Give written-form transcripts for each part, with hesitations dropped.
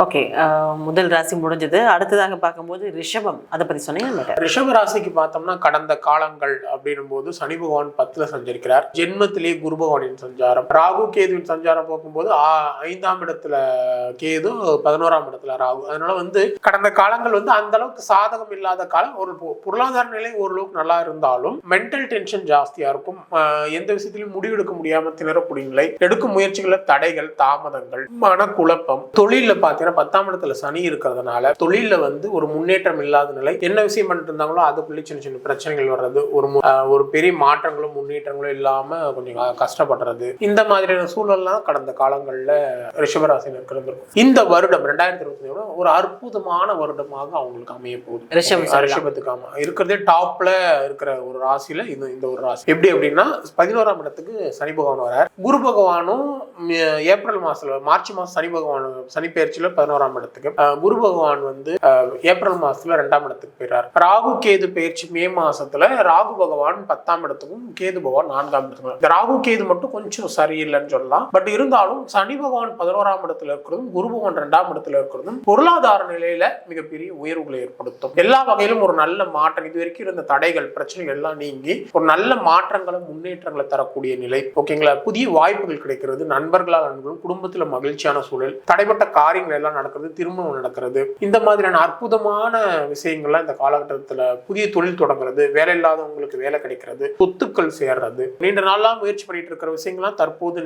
Okay. முதல் ராசி முடிஞ்சது. அடுத்ததாக பார்க்கும்போது ரிஷபம், அதை பத்தி சொன்னீங்க. ரிஷப ராசிக்கு பார்த்தோம்னா கடந்த காலங்கள் அப்படின்னும் போது சனி பகவான் 10ல சஞ்சரிக்கிறார். ஜென்மத்திலேயே குரு பகவானின் சஞ்சாரம், ராகு கேதுவின் சஞ்சாரம் போகும்போது 5ஆம் இடத்துல கேது, 11ஆம் இடத்துல ராகு. அதனால கடந்த காலங்கள் அந்த அளவுக்கு சாதகம் இல்லாத காலம். ஒரு பொருளாதார நிலை ஓரளவுக்கு நல்லா இருந்தாலும் மென்டல் டென்ஷன் ஜாஸ்தியா இருக்கும். எந்த விஷயத்திலும் முடிவெடுக்க முடியாம திணறக்கூடிய நிலை, எடுக்கும் முயற்சிகள தடைகள், தாமதங்கள், மனக்குழப்பம். தொழில பார்த்தீங்கன்னா 10ஆம் இடத்துல சனி இருக்கிறதுனால தொழில ஒரு முன்னேற்றம் இல்லாத நிலை. என்ன விஷயம் பண்ணிட்டு இருந்தாங்களோ அதுக்குள்ளே சின்ன சின்ன பிரச்சனைகள் வர்றது, ஒரு பெரிய மாற்றங்களும் முன்னேற்றங்களும் இல்லாம கொஞ்சம் கஷ்டப்படுறது, இந்த மாதிரியான சூழல்லாம் கடந்த காலங்கள்ல ரிஷபராசியில் இருக்கிறது. இந்த வருடம் 2021 ஒரு அற்புதமான வருடமாக அவங்களுக்கு அமைய போகுது. ரிஷபத்துக்கு இருக்கிறதே டாப்ல இருக்கிற ஒரு ராசியில இந்த ஒரு ராசி. எப்படி அப்படின்னா 11ஆம் இடத்துக்கு சனி பகவான் வரார். குரு பகவானும் ஏப்ரல் மாசத்துல, மார்ச் மாசம் சனி பெயர்ச்சியில 11ஆம் இடத்துக்கு, குரு பகவான் ஏப்ரல் மாசத்துல 2ஆம் இடத்துக்கு போயிறார். ராகு கேது பெயர்ச்சி மே மாசத்துல ராகு பகவான் 10ஆம் இடத்துக்கும் கேது பகவான் 4ஆம் இடத்துக்கும். ராகு கேது மட்டும் கொஞ்சம் சரியில்லைன்னு சொல்லலாம். பட் இருந்தாலும் சனி பகவான் 11ஆம் இடத்துல இருக்கிறதும் குரு பகவான் 2ஆம் இடத்துல இருக்கிறதும் பொருளாதார நிலையில மிகப்பெரிய உயர்வுகளை ஏற்படுத்தும். எல்லா வகையிலும் ஒரு நல்ல மாற்றம், இது வரைக்கும் இருந்த தடைகள் பிரச்சனைகள் எல்லாம் நீங்கி ஒரு நல்ல மாற்றங்களும் முன்னேற்றங்களை தரக்கூடிய நிலை. ஓகேங்களா? புதிய வாய்ப்புகள் கிடைக்கிறது, நண்பர்களால் நண்பர்களும், குடும்பத்துல மகிழ்ச்சியான சூழல், தடைப்பட்ட காரியங்கள் எல்லாம் நடக்கிறது, திருமணம் நடக்கிறது, இந்த மாதிரியான அற்புதமான விஷயங்கள்லாம் இந்த காலகட்டத்தில். புதிய தொழில் தொடங்குறது, வேலை இல்லாதவங்களுக்கு வேலை கிடைக்கிறது, சொத்துக்கள் சேர்றது, நீண்ட நாளா முயற்சி பண்ணிட்டு இருக்கிற விஷயங்கள்லாம் தற்போது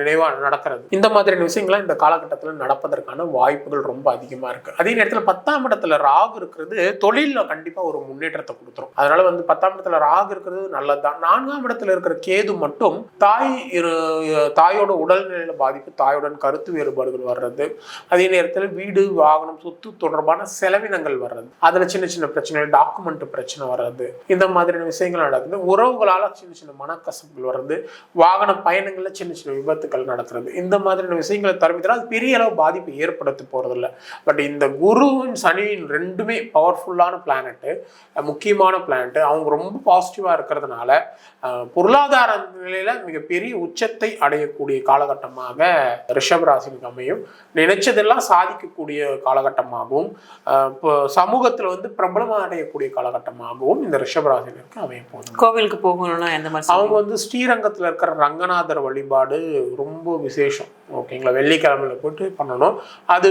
நினைவா நடக்கிறது. இந்த மாதிரியான விஷயங்கள்லாம் இந்த காலகட்டத்தில் நடப்பதற்கான வாய்ப்புகள் ரொம்ப அதிகமா இருக்கு. அதே நேரத்தில் 10ஆம் இடத்துல ராகு இருக்கிறது தொழில கண்டிப்பா ஒரு முன்னேற்றத்தை கொடுத்துரும். அதனால 10ஆம் இடத்துல ராகு இருக்கிறது நல்லதுதான். 4ஆம் இடத்துல இருக்கிற கேது மட்டும் தாயோட உடல்நிலையில பாதிப்பு, தாயுடன் கருத்து வேறுபாடுகள் வர்றது, அதே நேரத்தில் வீடு வாகனம் சொத்து தொடர்பான செலவினங்கள் வர்றது, அதுல சின்ன சின்ன பிரச்சனைகள், டாக்குமெண்ட் பிரச்சனை வர்றது, இந்த மாதிரியான விஷயங்கள் நடக்குது. உறவுகளால சின்ன சின்ன மனக்கசப்புகள் வர்றது, வாகன பயணங்கள்ல சின்ன சின்ன விபத்துக்கள் நடக்கிறது, இந்த மாதிரியான விஷயங்களை தரமித்தால் அது பெரிய அளவு பாதிப்பு ஏற்படுத்த போறதில்லை. பட் இந்த குருவின் சனியின் ரெண்டுமே பவர்ஃபுல்லான பிளானட், முக்கியமான பிளானட். அவங்க ரொம்ப பாசிட்டிவா இருக்கிறதுனால பொருளாதார நிலையில மிகப்பெரிய உச்சத்தை அடையக்கூடிய காலகட்டமாக ரிஷபராசிக்கு அமையும். நினைச்சதெல்லாம் சாதிக்கக்கூடிய காலகட்டமாகவும் சமூகத்துல பிரபலமாக அடையக்கூடிய காலகட்டமாகவும் இந்த ரிஷபராசினருக்கு அமைய போகுது. கோவிலுக்கு போகணும்னா எந்த மாதிரி? அவங்க ஸ்ரீரங்கத்துல இருக்கிற ரங்கநாதர் வழிபாடு ரொம்ப விசேஷம். ஓகேங்களா? வெள்ளிக்கிழமையில போட்டு பண்ணணும். அது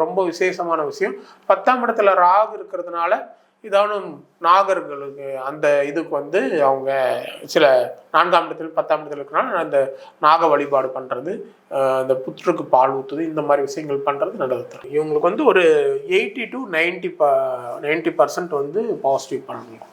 ரொம்ப விசேஷமான விஷயம். 10ஆம் இடத்துல ராகு இருக்கிறதுனால இதான நாகர்களுக்கு அந்த இதுக்கு அவங்க சில 4ஆம் இடத்துல 10ஆம் இடத்துல இருக்கிறனால அந்த நாக வழிபாடு பண்றது, அந்த புற்றுக்கு பால் ஊத்துது, இந்த மாதிரி விஷயங்கள் பண்றது நல்லது தரும். இவங்களுக்கு ஒரு 80 to 90% பாசிட்டிவ் பண்ணணும்.